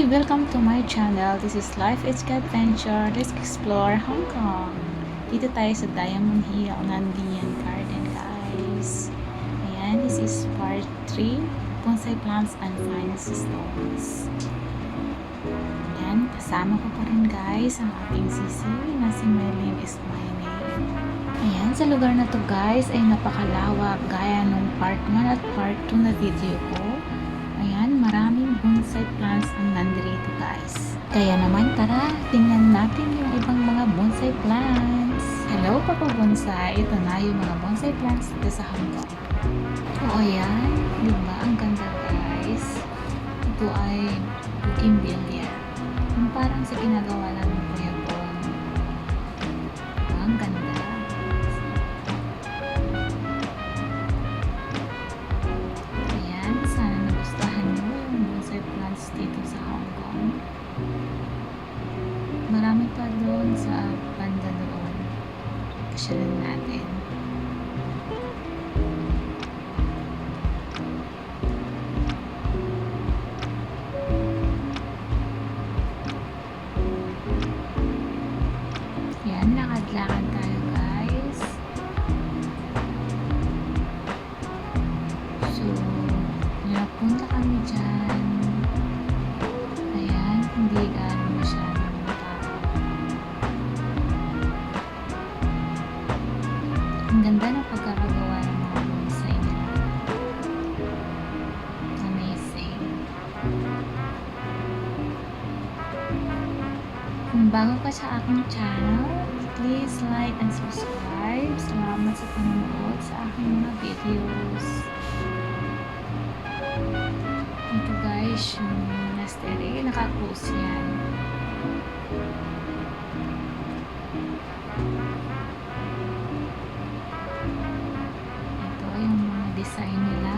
Welcome to my channel. This is Life HK Adventure. Let's explore Hong Kong. Dito tayo sa Diamond Hill, Nandiyan Garden, guys. Ayan, this is part 3, Bonsai Plants and Finest Stones. Ayan, kasama ko pa rin, guys, ang aking sisi na si Merlin is my name. Ayan, sa lugar na to, guys, ay napakalawak gaya nung part 1 at part 2 na video ko. Ayan, maraming bonsai plants ang nandito, guys. Kaya naman, tara, tingnan natin yung ibang mga bonsai plants. Hello, Papa Bonsai. Ito na yung mga bonsai plants dito sa Hong Kong. O, ayan. Diba? Ang ganda, guys. Ito ay bougainvillea. Yung parang sa ginagawa namin Kuya Bon. Ang ganda. Dito sa Hong Kong. Marami pa doon sa banda doon. Pasyalan natin. Yan, lakad-lakad tayo, guys. So, napunta kami dyan. Hindi gano'n masyadong tao. Ang ganda ng pagkakagawa ng mga bonsai nila. Amazing. Kung bago ka sa aking channel, please like and subscribe. Salamat sa panonood sa aking mga videos. Ito, guys, yung monastery, naka-close yan. Ito yung mga design nila.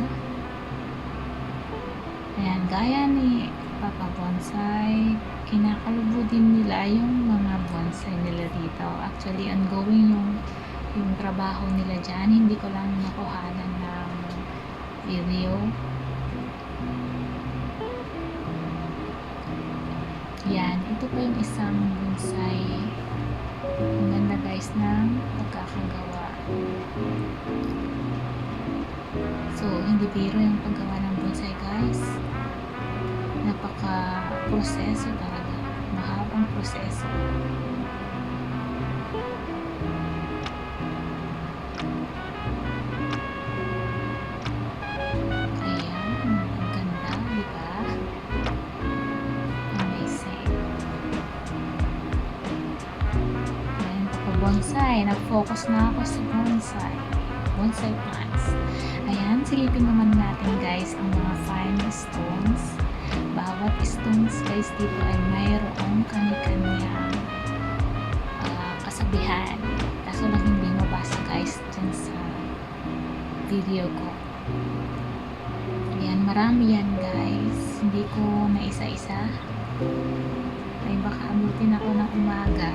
Ayan, gaya ni Papa Bonsai, kinakalubo din nila yung mga bonsai nila dito. Actually, ongoing yung trabaho nila dyan. Hindi ko lang nakuhanan ng video. Yan, ito po yung isang bonsai. Ang ganda, guys, ng pagkakagawa. So, hindi biro yung paggawa ng bonsai, guys. Napaka-proseso talaga. Mahabang proseso. Bonsai. Nag-focus na ako sa bonsai plants. Ayan, silipin naman natin, guys, ang mga fine stones. Bawat stones, guys, dito ay mayroong kani-kanyang kasabihan. Kaso lang hindi mabasa, guys, dyan sa video ko. Ayan, marami yan, guys. Hindi ko na isa-isa. Ay, baka abutin ako ng umaga.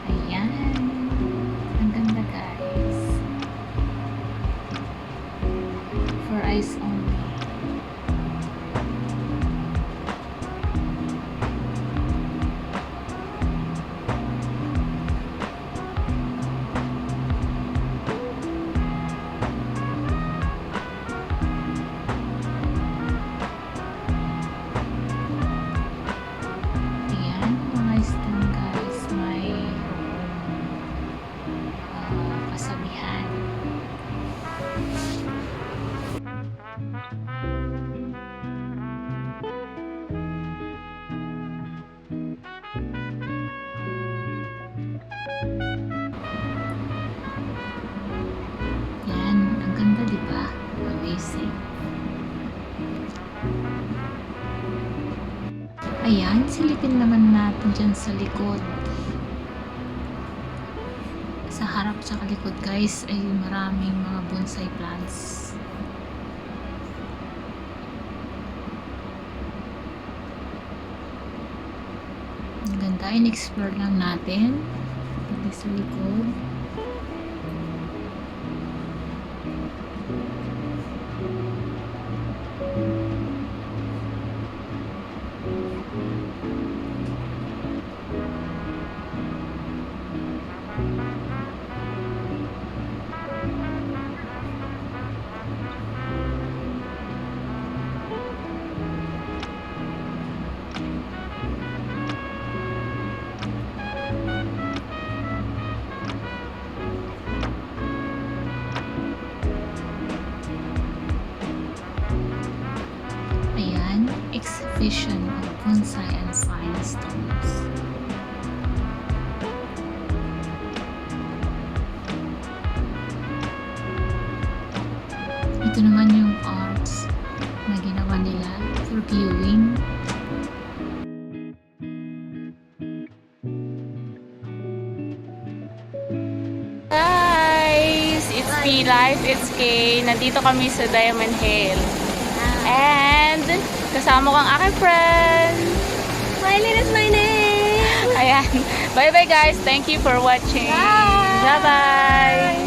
Ayan. Ang ganda, guys. For eyes only. Ayan, mga stone, guys. May kasabihan. Yan, ang ganda, diba? Amazing. Ayan, silipin naman natin dyan sa likod. Sa harap sa likod, guys, ay maraming mga bonsai plants. Ang ganda, in-explore lang natin. Dito sa likod. exhibition of bonsai and science stones. Ito naman yung arts na ginawa nila for viewing. Guys, it's P Life, it's K. Nandito kami sa Diamond Hill. And kasama ko ang aking friend. Mylene is my name. Ayan. Bye-bye guys. Thank you for watching. Bye. Bye-bye.